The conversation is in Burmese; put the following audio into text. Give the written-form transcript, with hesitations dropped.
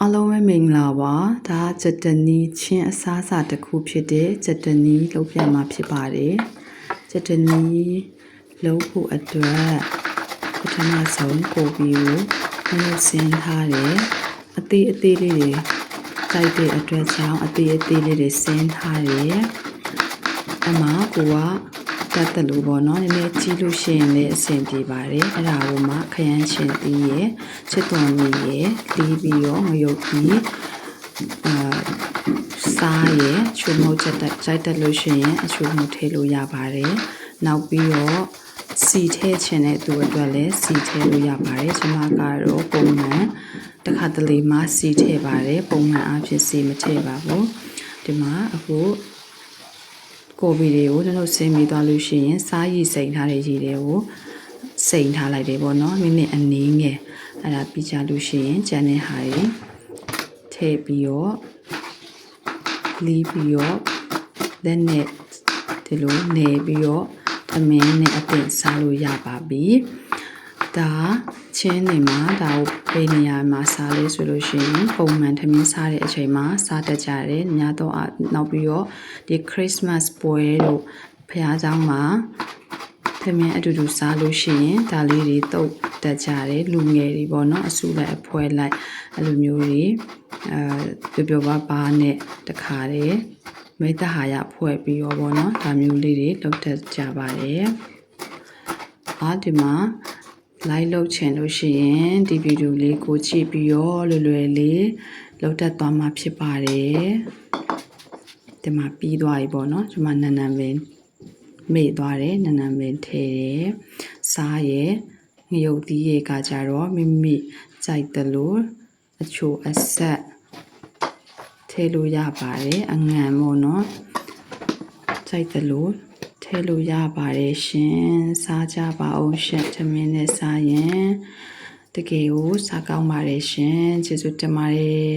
အားလုံးပဲမင်္ဂလာပါဒါဂျက်တနီချင်းအစားအစာတစ်ခုဖြစ်တဲ့ဂျက်တနီလုပ်ပြမှာဖြစ်ပါတယ်ဂျက်တနီလုပ်ဖို့အတွက်ပထမဆုံးကိုဗီကိုနှုတ်ဆင်းထားတယ်အသေးလေးတွေတိုက်တဲ့အတွက်ကြောင့်အသေးလေးတွေဆင်းထားတယ်အမကိုကတတ်တယ်လို့ပေါ့နော်နည်းနည်းကြီးလို့ရှိရင်လည်းအဆင်ပြေပါတယ်အဲ့ဒါကိုမှခရမ်းချင်သေးရယ်ချစ်တော်မီရယ်လီးပြီးတော့ငရုတ်ပြီးစားရယ်ချိုမုတ်ချက်ကြိုက်တယ်လို့ရှိရင်အချိုမုတ်ထည့်လို့ရပါတယ်နောက်ပြီးတော့စီထည့်ချင်တဲ့သူအတွက်လည်းစီထည့်လို့ရပါတယ်ကျွန်မကတော့ပုံမှန်တစ်ခါတလေမှစီထည့်ပါတယ်ပုံမှန်အဖြစ်စီမထည့်ပါဘူးဒီမှာအခုကိုဗီတွေကိုနှုတ်ဆင်းပြီးသွားလို့ရှိရင်စားရည်စိန်ထားတဲ့ရည်တွေကိုစိန်ထားလိုက်တယ်ပေါ့နော်မိနစ်အနည်းငယ်အဲ့ဒါပြီးကြလို့ရှိရင်ကျန်တဲ့ဟာတွေထည့်ပြီးတော့လီးပြီးတော့လက်နဲ့ဒီလိုနေပြီးတော့သမင်းနဲ့အတင်စားလို့ရပါပြီဒါချင်းနေမှာဒါကိုပေးနေရမှာစားလေးဆိုလို့ရှိရင်ပုံမှန်သမင်းစားတဲ့အချိန်မှာစားတတ်ကြတယ်ညတော့နောက်ပြီးတော့ဒီ Christmas ပွဲတို့ဖျားเจ้าမှာသမင်းအတူတူစားလို့ရှိရင်ဒါလေးတွေတုတ်တတ်ကြတယ်လူငယ်တွေပေါ့နော်အစုလိုက်အဖွဲလိုက်အဲ့လိုမျိုးတွေပြောပါနဲ့တခါတည်းမိတ္တဟာရဖွဲ့ပြီးရောပေါ့နော်ဒါမျိုးလေးတွေလုပ်တတ်ကြပါတယ်ဒီမှာလိုက်လုပ်ချင်လို့ရှိရင်ဒီဗီဒီယိုလေးကိုကြည့်ပြီးရောလွယ်လေးလုပ်တတ်သွားမှာဖြစ်ပါတယ်ဒီမှာပြီးသွားပြီပေါ့နော်ဒီမှာနန်းပင်မေ့သွားတယ်နန်းပင်ထည့်တယ်စားရယ်ငရုတ်သီးရယ်ကကြတော့မိကြိုက်တယ်လို့အချိုအဆက်ထည့်လို့ရပါတယ်အငံပေါ့နော်ကြိုက်တယ်လို့ထည့်လို့ရပါတယ်ရှင်စားကြပါအောင်ရှင်သမင်းနဲ့စားရင်တကယ်ကိုစားကောင်းပါတယ်ရှင်ကျေးဇူးတင်ပါတယ်